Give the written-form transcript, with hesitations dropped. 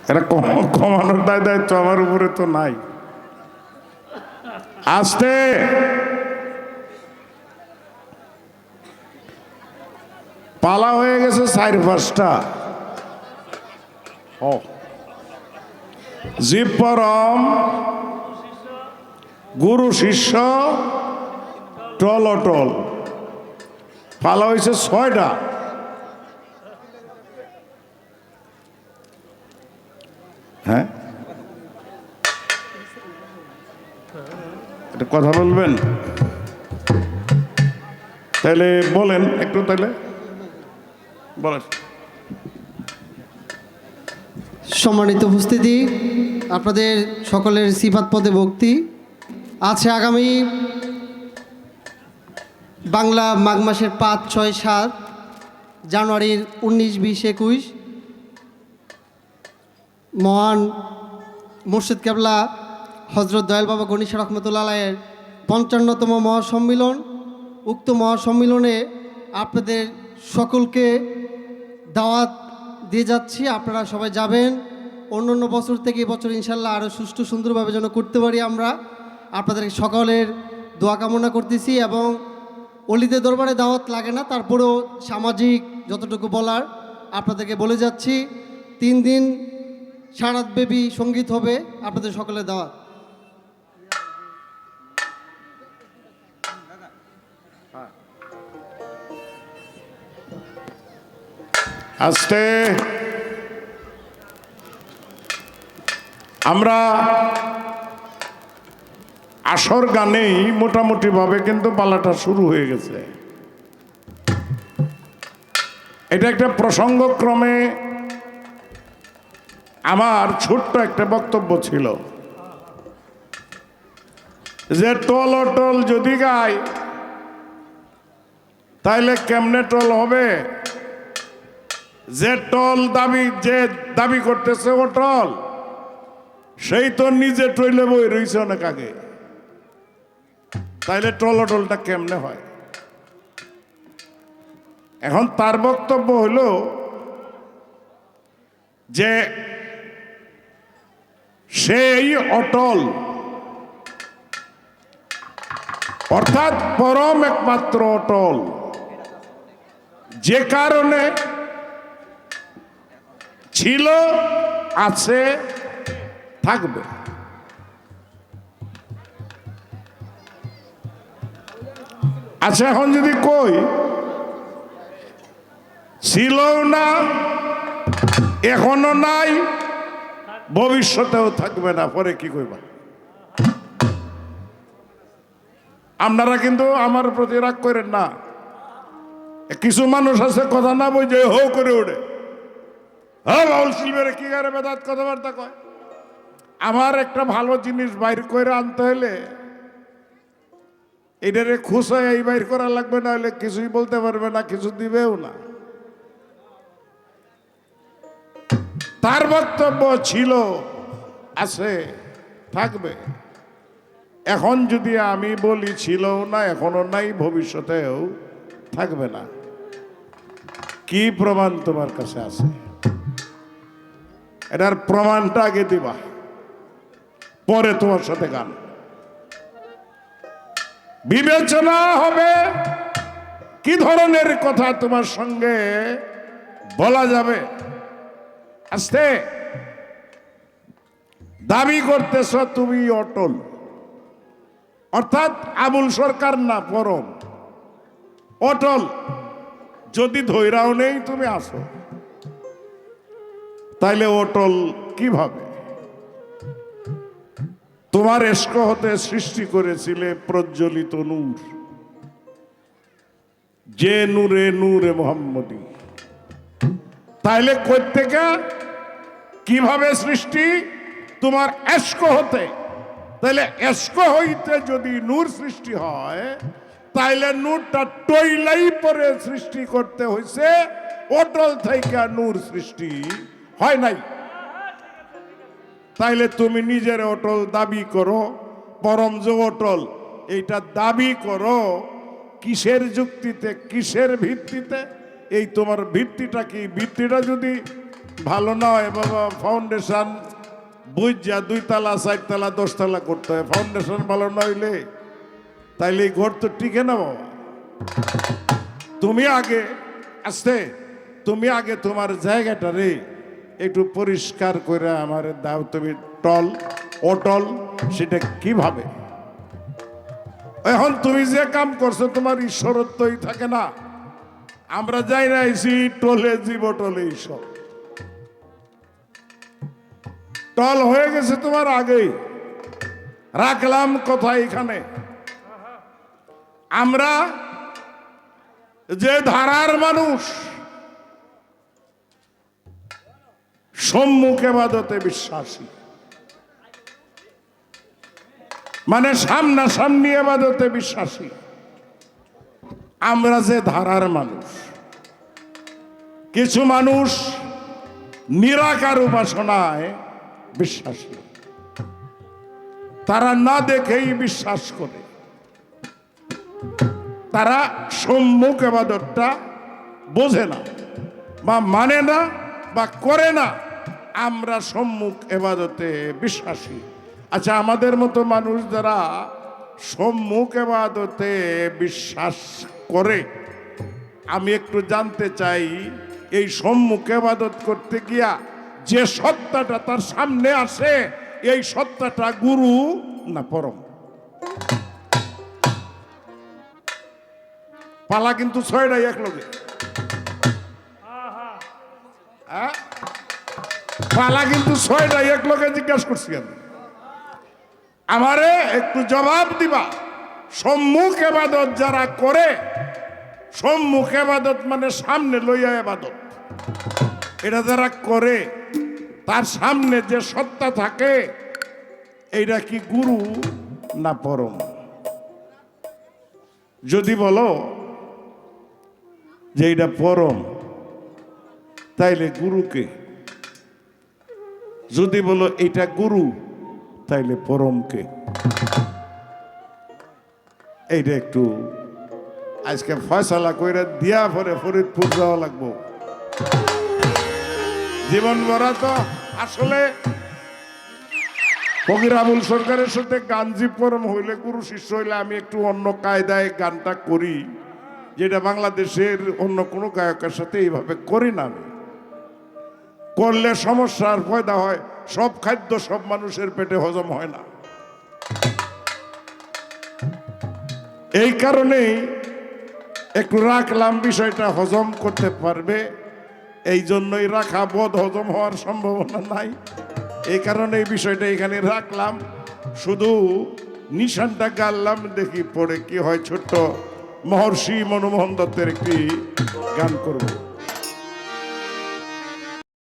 এটা কমানোর দায়িত্ব আমার উপরে তো নাই। আস্তে পালা হয়ে গেছে 4-5টা। জীব পরম, গুরু শিষ্য, টল অটল। পালা হয়েছে 6টা। হ্যাঁ, এটা কথা বলবেন তাহলে বলেন একটু, তাহলে বলেন। সম্মানিত উপস্থিতি, আপনাদের সকলের সিফাত পদে ভক্তি আছে। আগামী বাংলা মাঘ মাসের 5, 6, 7 জানুয়ারির 19, 20, 21 মহান মুর্শিদ কেবলা হজরত দয়াল বাবা গণেশ রহমতুল্লাহ আলাইয়ের 55তম মহাসম্মিলন। উক্ত মহাসম্মিলনে আপনাদের সকলকে দাওয়াত দিয়ে যাচ্ছি, আপনারা সবাই যাবেন। অন্য বছর থেকে এবছর ইনশাল্লাহ আরও সুষ্ঠু সুন্দরভাবে যেন করতে পারি আমরা। আপনাদের সকলের দোয়া কামনা করতেছি। এবং অলিতে দরবারে দাওয়াত লাগে না, তারপরেও সামাজিক যতটুকু বলার আপনাদেরকে বলে যাচ্ছি। 3 দিন সারাতব্যাপী সঙ্গীত হবে, আপনাদের সকলের দাওয়াত। আস্তে আমরা আসর গানেই মোটামুটি ভাবে কিন্তু পালাটা শুরু হয়ে গেছে। এটা একটা প্রসঙ্গক্রমে আমার ছোট্ট একটা বক্তব্য ছিল যে টল অটল যদি গায় তাইলে কেমনে টল হবে? যে দাবি করতেছে অটল, সেই তো নিজে টইলে বই রয়েছে অনেক আগে। তাইলে টল অটলটা কেমনে হয়? এখন তার বক্তব্য হলো যে সেই অটল, অর্থাৎ পরম একমাত্র অটল, যে কারণে ছিল, আছে, থাকবে। আচ্ছা, এখন যদি কই ছিল না, এখনো নাই, ভবিষ্যতেও থাকবে না, পরে কি কইবা? আপনারা কিন্তু আমার প্রতি রাগ করেন না। কিছু মানুষ আছে কথা না বুঝে হো করে ওঠে, হ্যাঁ বাউল শিল্পের কি গারে বেদাত কথাবার্তা কয়। আমার একটা ভালো জিনিস বাইর করে আনতে হলে এটারে খুশায় এই বাইর করা লাগবে, না হলে কিছুই বলতে পারবে না, কিছু দিবেও না। তার বক্তব্য ছিল, আছে, থাকবে। এখন যদি আমি বলি ছিল না, এখনো নাই, ভবিষ্যতেও থাকবে না, কি প্রমাণ তোমার কাছে আছে? এটার প্রমাণটা আগে দিবা, পরে তোমার সাথে গান বিবেচনা হবে কি ধরনের কথা তোমার সঙ্গে বলা যাবে। আস্তে দাবি করতেছ তুমি অটল, অর্থাৎ আবুল সরকার না, পরম অটল। যদি ধৈরাও নেই তুমি আসো, তাইলে অটল কিভাবে? তোমার এস্ক হতে সৃষ্টি করেছিলে প্রজ্বলিত নূর, যে নূরে নূরে মোহাম্মদী। তাইলে কোত্থেকে কিভাবে সৃষ্টি? তোমার এস্ক হতে। তাইলে এস্ক হইতে যদি নূর সৃষ্টি হয়, তাইলে নূরটা টইলাই পরে সৃষ্টি করতে হয়েছে, অটল থেকে নূর সৃষ্টি হয় নাই। তাইলে তুমি নিজের অটল দাবি করো, পরম যে অটল, এইটা দাবি করো কিসের যুক্তিতে, কিসের ভিত্তিতে? এই তোমার ভিত্তিটা কি? ভিত্তিটা যদি ভালো নয় বাবা। ফাউন্ডেশন বুঝা 2 তলা 4 তলা 10 তলা করতে হয়। ফাউন্ডেশন ভালো নইলে তাইলে এই ঘর তো টিকে না বাবা। তুমি আগে আসতে, তুমি আগে তোমার জায়গাটা রে একটু পরিষ্কার করে আমার দাও। তুমি টল অটল সেটা কিভাবে? এখন তুমি যে কাম করছো তোমার ঈশ্বরত্বই থাকে না। আমরা যাই না এসি টলে জীব টলে ঈশ্বর টল হয়ে গেছে তোমার আগেই। রাখলাম কথা এখানে, আমরা যে ধারার মানুষ সম্মুখ এবাদতে বিশ্বাসী, মানে সামনাসামনি এবাদতে বিশ্বাসী, আমরা যে ধারার মানুষ। কিছু মানুষ নিরাকার উপাসনায় বিশ্বাসী, তারা না দেখেই বিশ্বাস করে, তারা সম্মুখ এবাদতটা বোঝে না বা মানে না বা করে না। আমরা সম্মুখ এবাদতে বিশ্বাসী। আচ্ছা, আমাদের মতো মানুষ যারা সম্মুখ এবাদতে বিশ্বাস করে, আমি একটু জানতে চাই এই সম্মুখ এবাদত করতে গিয়া যে সত্তাটা তার সামনে আসে, এই সত্তাটা গুরু না পরম? পালা কিন্তু 6টাই এক লগে। পালা কিন্তু 6টাই এক লগে। জিজ্ঞাসা করছি আমি, আমারে একটু জবাব দিবা। সম্মুখ এবাদত যারা করে, সম্মুখ এবাদত মানে সামনে লইয়া এবাদত, এটা যারা করে তার সামনে যে সত্তা থাকে, এইটা কি গুরু না পরম? যদি বলো যে এটা পরম, তাইলে গুরুকে। যদি বলো এটা গুরু, তাইলে পরমকে। এইটা একটু আজকে ফয়সালা কইরা দিয়া পরে ফরিদপুর যাওয়া লাগবো। জীবন ভরা তো আসলে ফকির আবুল সরকারের সাথে গানজি পরম হইলে, গুরু শিষ্য হইলে আমি একটু অন্য কায়দায় গানটা করি, যেটা বাংলাদেশের অন্য কোনো গায়কের সাথে এইভাবে করি না। আমি করলে সমস্যার পয়দা হয়। সব খাদ্য সব মানুষের পেটে হজম হয় না। এই কারণেই একটু রাখলাম, বিষয়টা হজম করতে পারবে, এই জন্যই রাখা। বোধ হজম হওয়ার সম্ভাবনা নাই, এই কারণে এই বিষয়টা এখানে রাখলাম। শুধু নিশানটা গাইলাম, দেখি পড়ে কি হয়। ছোট্ট মহর্ষি মনমোহন দত্তের একটি গান করব।